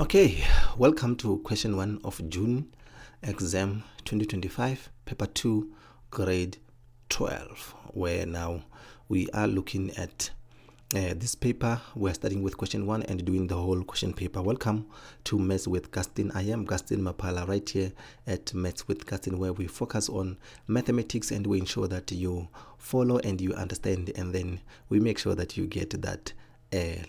Okay, welcome to question 1 of June exam 2025, paper 2, grade 12, where now we are looking at this paper. We're starting with question 1 and doing the whole question paper. Welcome to Maths with Gaston. I am Gaston Mapala right here at Maths with Gaston, where we focus on mathematics and we ensure that you follow and you understand, and then we make sure that you get that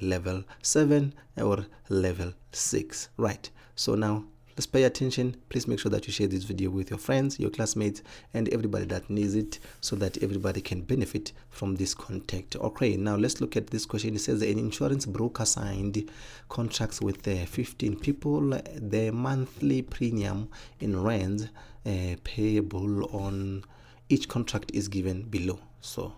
level 7 or level 6. Right, so now let's pay attention. Please make sure that you share this video with your friends, your classmates, and everybody that needs it, so that everybody can benefit from this content. Okay, now let's look at this question. It says an insurance broker signed contracts with 15 people. The monthly premium in rands payable on each contract is given below. So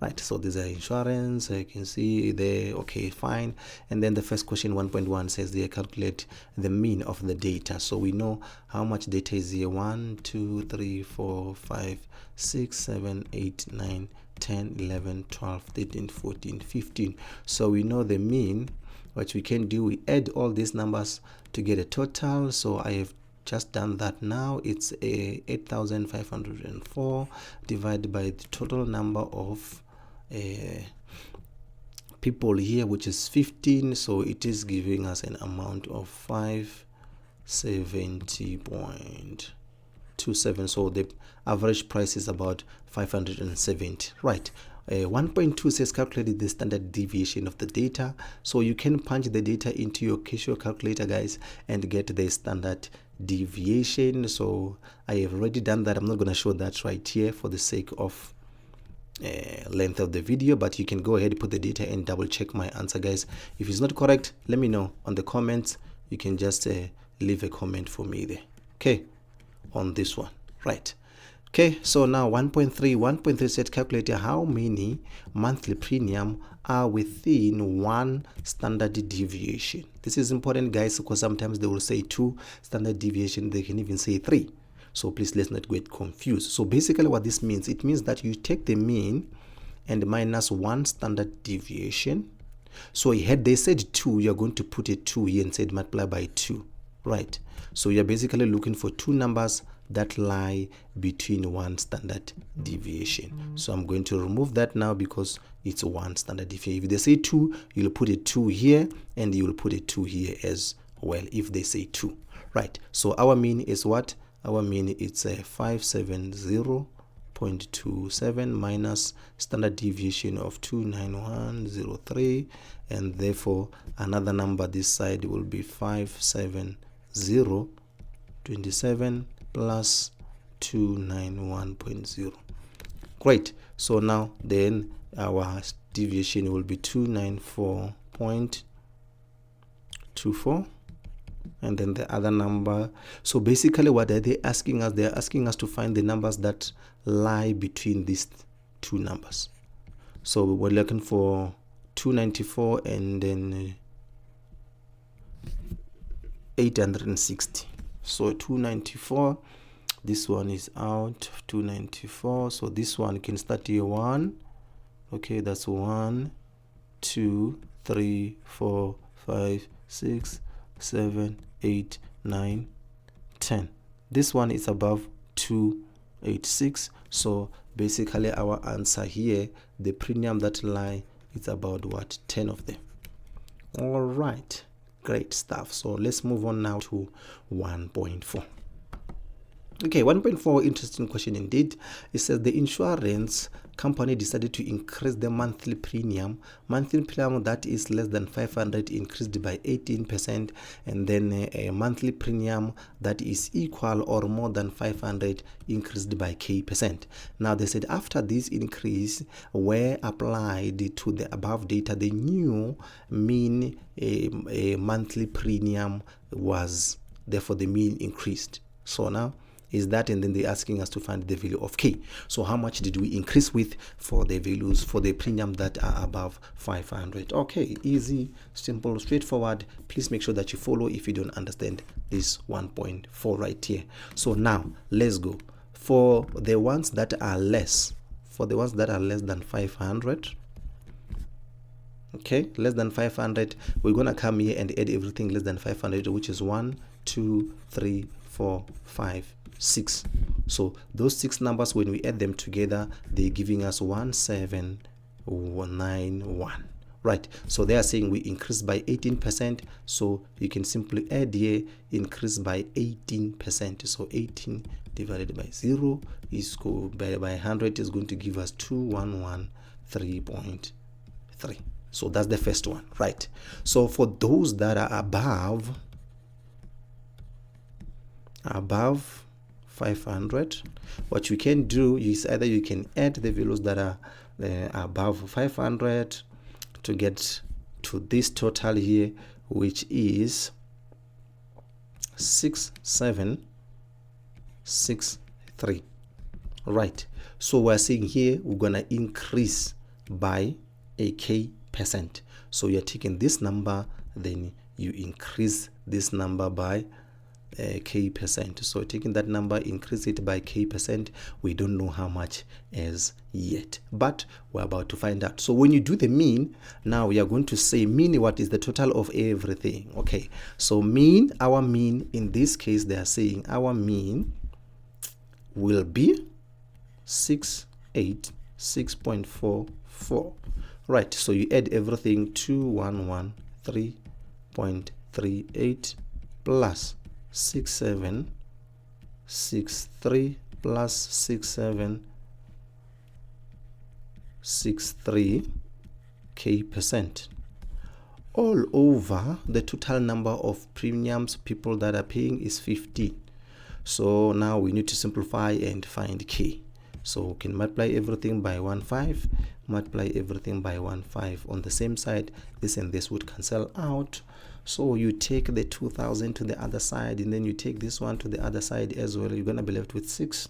right, so these are insurance, you can see there. Okay, fine. And then the first question 1.1 says they calculate the mean of the data. So we know how much data is here: 1 2 3 4 5 6 7 8 9 10 11 12 13 14 15. So we know the mean. What we can do, we add all these numbers to get a total. So I have just done that. Now it's 8,504 divided by the total number of people here, which is 15. So it is giving us an amount of 570.27. so the average price is about 570. Right. 1.2 says calculate the standard deviation of the data. So you can punch the data into your Casio calculator, guys, and get the standard deviation. So I have already done that. I'm not going to show that right here for the sake of length of the video, but you can go ahead and put the data and double check my answer, guys. If it's not correct, let me know on the comments. You can just leave a comment for me there, okay, on this one. Right. Okay, so now 1.3 said calculate how many monthly premium are within one standard deviation. This is important, guys, because sometimes they will say 2 standard deviation, they can even say 3. So please, let's not get confused. So basically what this means, it means that you take the mean and minus 1 standard deviation. So had they said 2, you're going to put a 2 here and said multiply by 2. Right. So you're basically looking for 2 numbers that lie between 1 standard deviation. So I'm going to remove that now because it's 1 standard deviation. If they say 2, you'll put a 2 here and you'll put a 2 here as well if they say 2. Right. So our mean is what? Our mean is 570.27 minus standard deviation of 29103, and therefore another number this side will be 570.27 plus 291.0. Great. So now then our deviation will be 294.24, and then the other number. So basically what are they asking us? They are asking us to find the numbers that lie between these 2 numbers. So we're looking for 294 and then 860. So 294, this one is out, 294. So this one can start here 1. Okay, that's 1 2 3 4 5 6 7 8 9 10. This one is above 286. So basically our answer here, the premium that lie, it's about what, 10 of them. All right, great stuff. So let's move on now to 1.4. Okay, 1.4, interesting question indeed. It says the insurance company decided to increase the monthly premium. Monthly premium that is less than 500 increased by 18%, and then a monthly premium that is equal or more than 500 increased by K%. Now they said after this increase were applied to the above data, the new mean a monthly premium was, therefore the mean increased. So now is that, and then they're asking us to find the value of K. So how much did we increase with for the values for the premium that are above 500? Okay, easy, simple, straightforward. Please make sure that you follow if you don't understand this 1.4 right here. So now let's go for the ones that are less, than 500. Okay, less than 500, we're gonna come here and add everything less than 500, which is 1, 2, 3, 4, 5, 6. So those 6 numbers, when we add them together, they're giving us 1791. Right, so they are saying we increased by 18%, so you can simply add here increase by 18%. So 18 divided by 0 is by 100 is going to give us 2113.3. So that's the first one, right? So for those that are above 500, what you can do is either you can add the values that are above 500 to get to this total here, which is 6763. Right, so we're saying here we're gonna increase by a k%. So you're taking this number, then you increase this number by k%. So taking that number, increase it by k%. We don't know how much as yet, but we're about to find out. So when you do the mean, now we are going to say mean, what is the total of everything? Okay, so mean, our mean in this case, they are saying our mean will be 686.44. Right, so you add everything, 2113.38 plus 6763 plus 6763 k% all over the total number of premiums people that are paying is 15. So now we need to simplify and find k. So we can multiply everything by 15, multiply everything by 15. On the same side, this and this would cancel out. So you take the 2000 to the other side, and then you take this one to the other side as well. You're gonna be left with 6.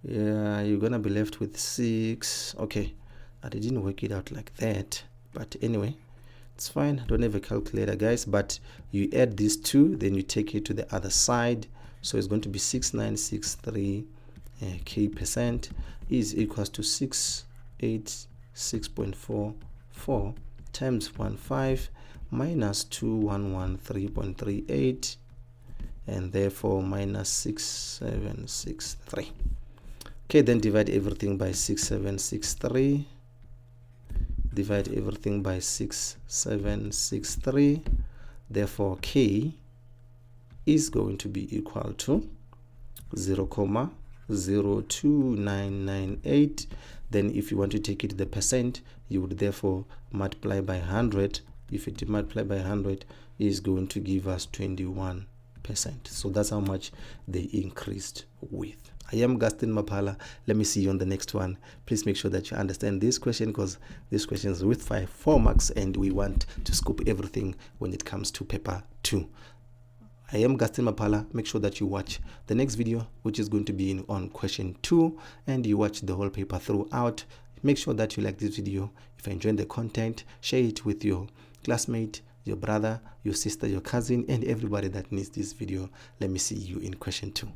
Yeah, you're gonna be left with 6. Okay, I didn't work it out like that, but anyway, it's fine. I don't have a calculator, guys, but you add these two, then you take it to the other side. So it's going to be 6963 k% is equals to 686.44 times 15 minus 2113.38, and therefore minus 6763. Okay, then divide everything by 6763. Divide everything by 6763. Therefore k is going to be equal to 0.02998. Then if you want to take it to the percent, you would therefore multiply by 100. If you multiply by 100, is going to give us 21%. So that's how much they increased with. I am Gaston Mapala. Let me see you on the next one. Please make sure that you understand this question, because this question is with 4 marks, and we want to scoop everything when it comes to paper 2. I am Gaston Mapala. Make sure that you watch the next video, which is going to be on question 2, and you watch the whole paper throughout. Make sure that you like this video. If you enjoyed the content, share it with your classmate, your brother, your sister, your cousin, and everybody that needs this video. Let me see you in question 2.